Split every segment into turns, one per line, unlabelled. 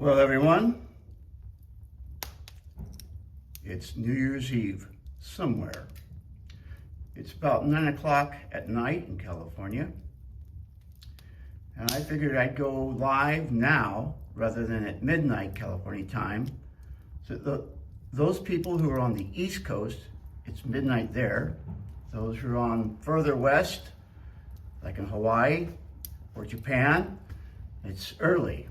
Well, everyone, it's New Year's Eve somewhere. It's about 9 o'clock at night in California. And I figured I'd go live now rather than at midnight California time. So those people who are on the East Coast, it's midnight there. Those who are on further west, like in Hawaii or Japan, it's early.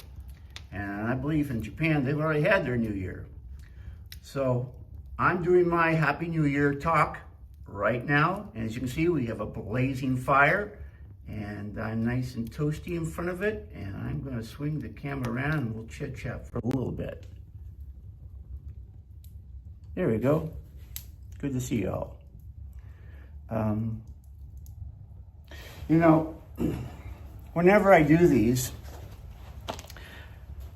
And I believe in Japan, they've already had their New Year. So I'm doing my Happy New Year talk right now. And as you can see, we have a blazing fire and I'm nice and toasty in front of it. And I'm gonna swing the camera around and we'll chit chat for a little bit. There we go. Good to see y'all. Whenever I do these,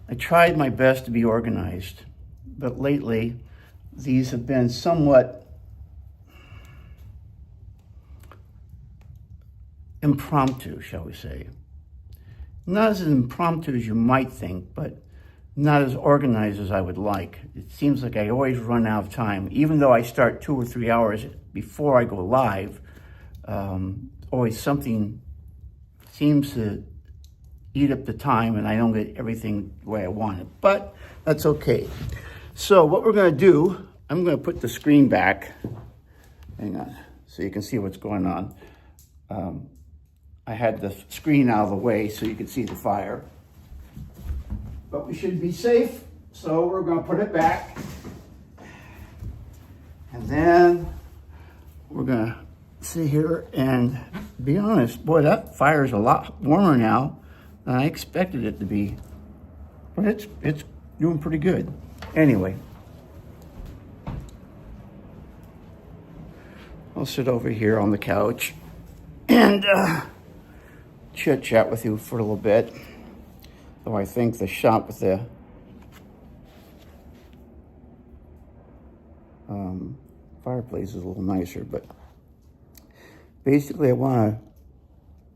I tried my best to be organized, but lately these have been somewhat impromptu, shall we say. Not as impromptu as you might think, but not as organized as I would like. It seems like I always run out of time, even though I start 2 or 3 hours before I go live. Always something seems to eat up the time and I don't get everything the way I want it, but that's okay. So what we're gonna do, I'm gonna put the screen back. Hang on, so you can see what's going on. I had the screen out of the way so you can see the fire. But we should be safe, so we're gonna put it back. And then we're gonna sit here and be honest. Boy, that fire is a lot warmer now than I expected it to be. But it's doing pretty good. Anyway, I'll sit over here on the couch and chit chat with you for a little bit. Though I think the shot with the fireplace is a little nicer, but basically I want to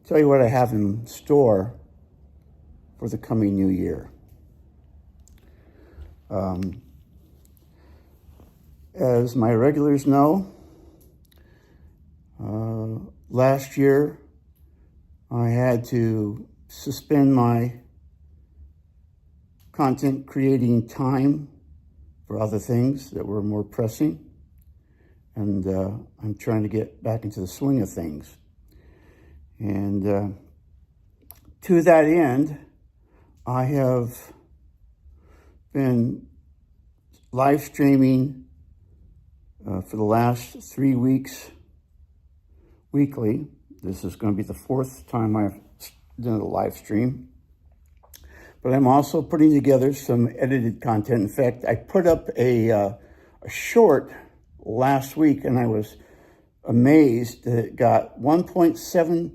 tell you what I have in store for the coming new year. As my regulars know, last year I had to suspend my content creating time for other things that were more pressing. And I'm trying to get back into the swing of things. And to that end, I have been live streaming for the last 3 weeks, weekly. This is going to be the 4th time I've done a live stream. But I'm also putting together some edited content. In fact, I put up a short last week, and I was amazed that it got 1.7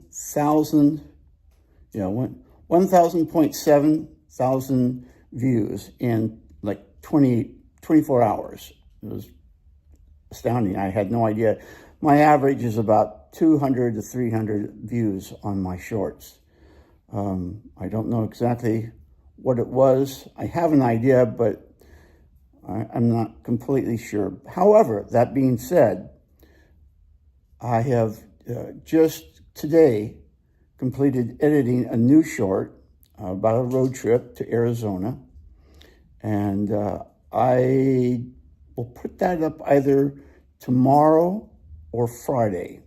thousand views in like 24 hours. It was astounding. I had no idea. My average is about 200 to 300 views on my shorts. I don't know exactly what it was. I have an idea, but I'm not completely sure. However, that being said, I have just today completed editing a new short about a road trip to Arizona. And I will put that up either tomorrow or Friday.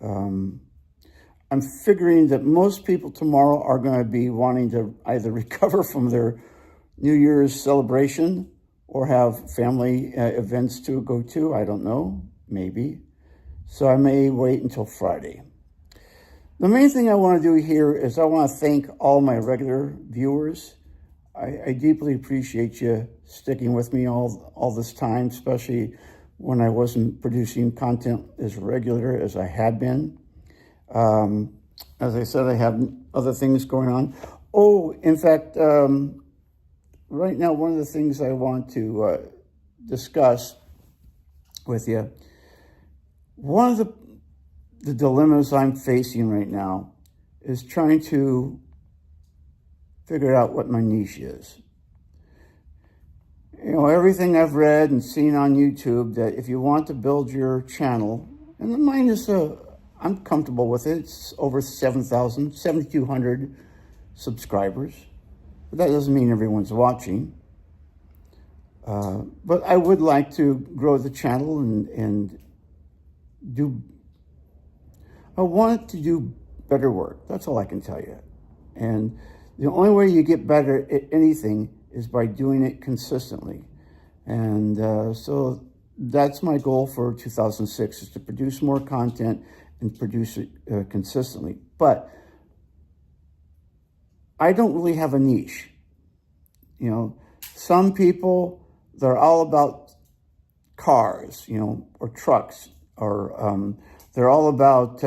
I'm figuring that most people tomorrow are going to be wanting to either recover from their New Year's celebration or have family events to go to. I don't know, maybe. So I may wait until Friday. The main thing I want to do here is I want to thank all my regular viewers. I deeply appreciate you sticking with me all this time, especially when I wasn't producing content as regular as I had been. As I said, I have other things going on. Oh, in fact, right now, one of the things I want to discuss with you, one of the dilemmas I'm facing right now is trying to figure out what my niche is. You know, everything I've read and seen on YouTube, that if you want to build your channel, and mine is, I'm comfortable with it. It's over 7,200 subscribers. But that doesn't mean everyone's watching. But I would like to grow the channel and I want to do better work. That's all I can tell you. And the only way you get better at anything is by doing it consistently. And so that's my goal for 2006, is to produce more content and produce it consistently. But I don't really have a niche. You know, some people, they're all about cars, you know, or trucks, or they're all about,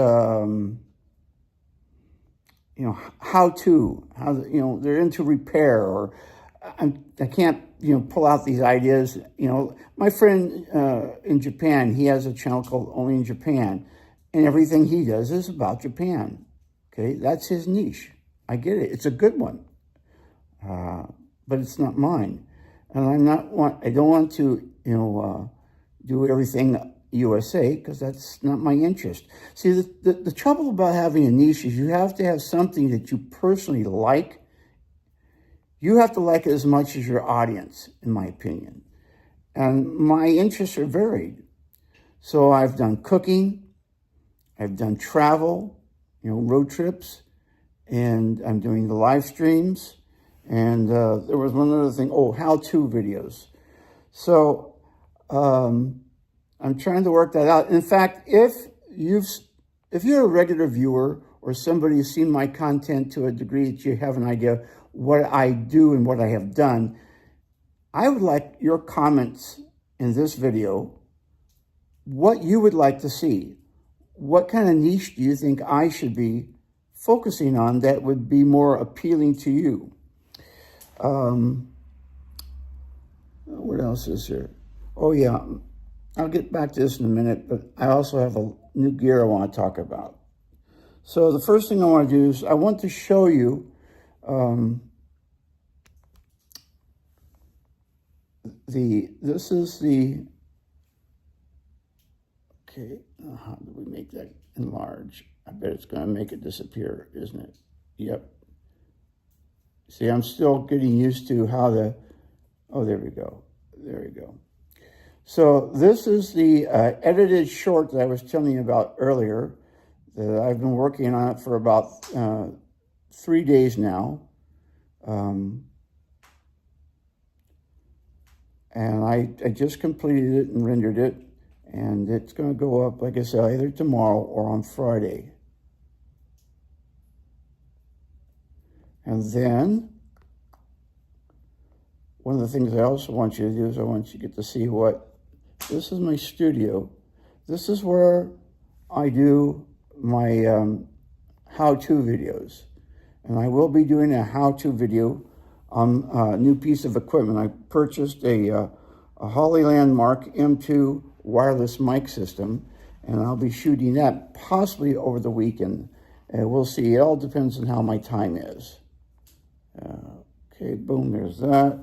you know, how, you know, they're into repair, or I can't, you know, pull out these ideas. You know, my friend in Japan, he has a channel called Only in Japan, and everything he does is about Japan. Okay, that's his niche. I get it. It's a good one, but it's not mine. And I don't want to, you know, do everything USA, because that's not my interest. See, the trouble about having a niche is you have to have something that you personally like. You have to like it as much as your audience, in my opinion. And my interests are varied. So I've done cooking, I've done travel, you know, road trips, and I'm doing the live streams. And there was one other thing, how-to videos. So I'm trying to work that out. In fact, if you're a regular viewer, or somebody who's seen my content to a degree that you have an idea what I do and what I have done, I would like your comments in this video, what you would like to see. What kind of niche do you think I should be focusing on that would be more appealing to you? What else is there? Oh yeah, I'll get back to this in a minute, but I also have a new gear I want to talk about. So the first thing I want to do is I want to show you this is the, okay, how do we make that enlarge? I bet it's going to make it disappear, isn't it? Yep. See, I'm still getting used to how oh, there we go. There we go. So this is the edited short that I was telling you about earlier. That I've been working on it for about 3 days now. And I just completed it and rendered it. And it's going to go up, like I said, either tomorrow or on Friday. And then, one of the things I also want you to do is I want you to get to see this is my studio. This is where I do my how-to videos. And I will be doing a how-to video on a new piece of equipment. I purchased a Hollyland Mark M2 wireless mic system, and I'll be shooting that possibly over the weekend. We'll see. It all depends on how my time is. Okay, boom, there's that.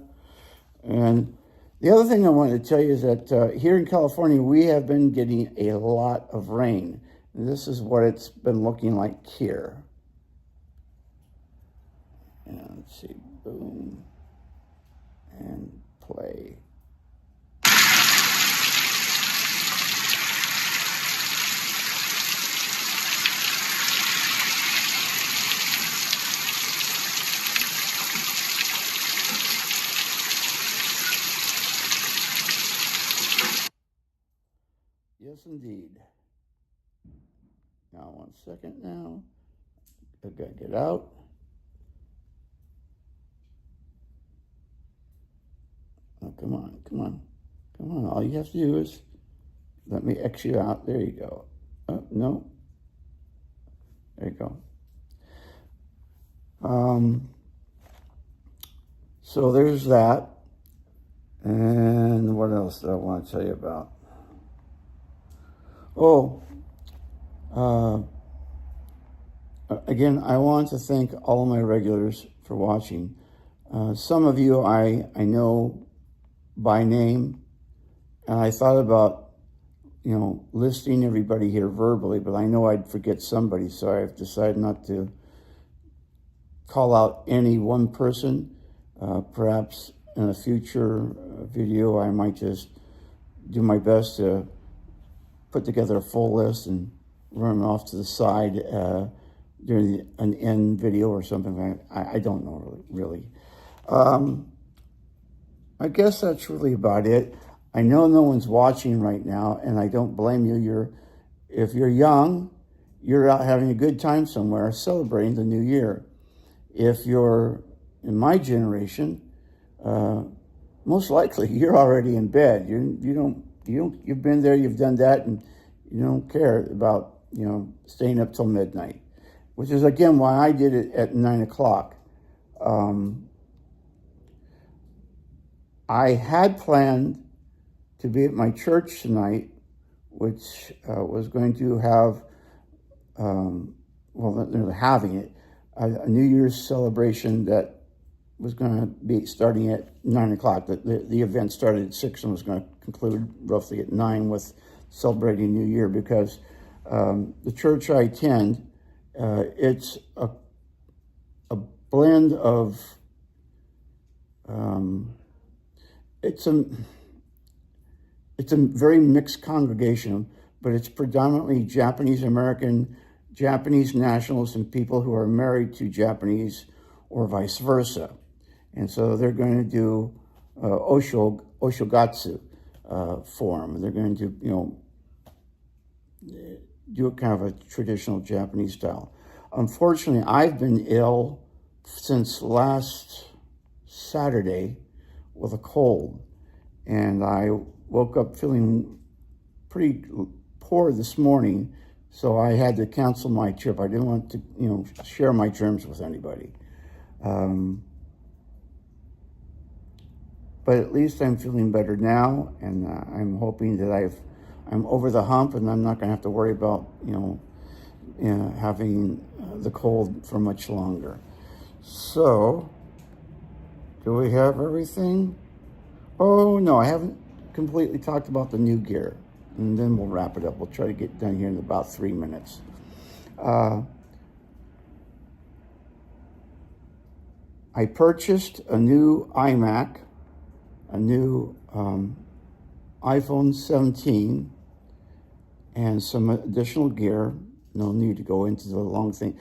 And the other thing I wanted to tell you is that here in California, we have been getting a lot of rain. And this is what it's been looking like here. And let's see, boom, and play. Yes, indeed. Now, 1 second now. I gotta get out. Oh, come on, come on, come on. All you have to do is let me X you out. There you go. Oh, no. There you go. So there's that. And what else do I want to tell you about? Oh, again, I want to thank all of my regulars for watching. Some of you I know by name, and I thought about, listing everybody here verbally, but I know I'd forget somebody, so I've decided not to call out any one person. Perhaps in a future video, I might just do my best to put together a full list and run off to the side during an end video or something. I don't know really. I guess that's really about it. I know no one's watching right now, and I don't blame you. If you're young, you're out having a good time somewhere, celebrating the new year. If you're in my generation, most likely you're already in bed. You've been there, you've done that, and you don't care about staying up till midnight, which is again why I did it at 9 o'clock. I had planned to be at my church tonight, which was going to have, they're having it, a New Year's celebration that was going to be starting at 9 o'clock. The event started at 6 and was going to conclude roughly at 9 with celebrating New Year, because the church I attend, it's a blend of, it's a very mixed congregation, but it's predominantly Japanese American, Japanese nationals, and people who are married to Japanese or vice versa. And so they're going to do Oshogatsu form. They're going to do a kind of a traditional Japanese style. Unfortunately, I've been ill since last Saturday with a cold, and I woke up feeling pretty poor this morning, so I had to cancel my trip. I didn't want to, share my germs with anybody. But at least I'm feeling better now, and I'm hoping that I'm over the hump, and I'm not going to have to worry about, having the cold for much longer. So, do we have everything? Oh, no, I haven't completely talked about the new gear, and then we'll wrap it up. We'll try to get done here in about 3 minutes. I purchased a new iMac, a new iPhone 17, and some additional gear. No need to go into the long thing,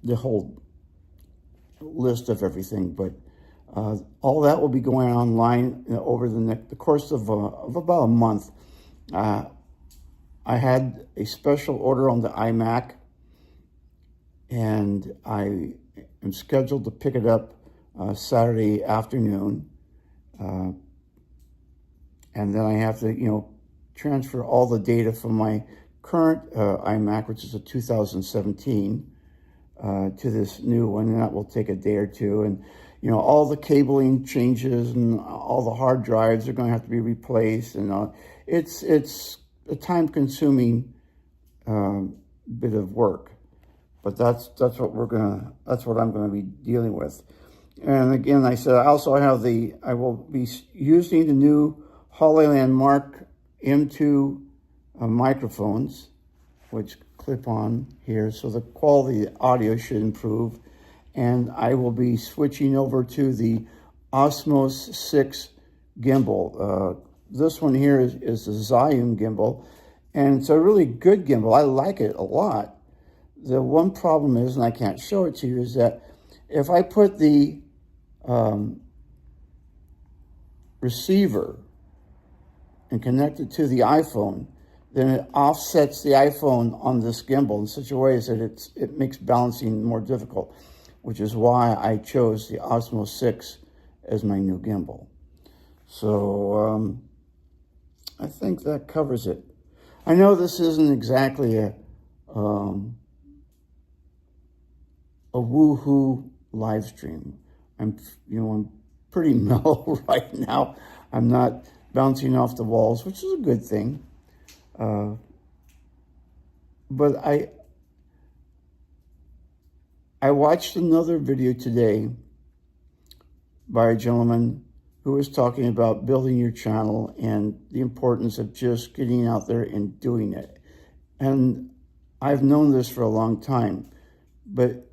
the whole list of everything, but all that will be going online over the course of about a month. I had a special order on the iMac, and I am scheduled to pick it up Saturday afternoon. And then I have to, transfer all the data from my current iMac, which is a 2017, to this new one, and that will take a day or two. And all the cabling changes and all the hard drives are going to have to be replaced, and it's a time-consuming bit of work. But that's what I'm going to be dealing with. And again, I said I will be using the new Hollyland Mark M2 microphones, which clip on here, so the quality of the audio should improve. And I will be switching over to the Osmos 6 gimbal. This one here is the Zion gimbal, and it's a really good gimbal. I like it a lot. The one problem is, and I can't show it to you, is that if I put the receiver and connect it to the iPhone, then it offsets the iPhone on this gimbal in such a way that it makes balancing more difficult, which is why I chose the Osmo 6 as my new gimbal. So I think that covers it. I know this isn't exactly a woohoo live stream. I'm pretty mellow right now. I'm not bouncing off the walls, which is a good thing. But I watched another video today by a gentleman who was talking about building your channel and the importance of just getting out there and doing it. And I've known this for a long time, but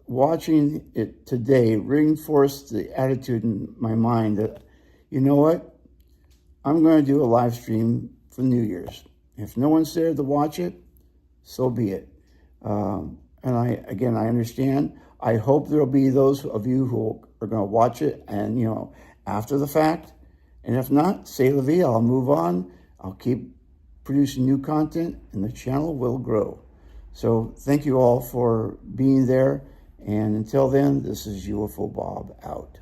watching it today reinforced the attitude in my mind that, you know what, I'm going to do a live stream for New Year's. If no one's there to watch it, so be it. And I understand. I hope there'll be those of you who are going to watch it and, after the fact. And if not, say la vie, I'll move on. I'll keep producing new content and the channel will grow. So thank you all for being there. And until then, this is UFO Bob out.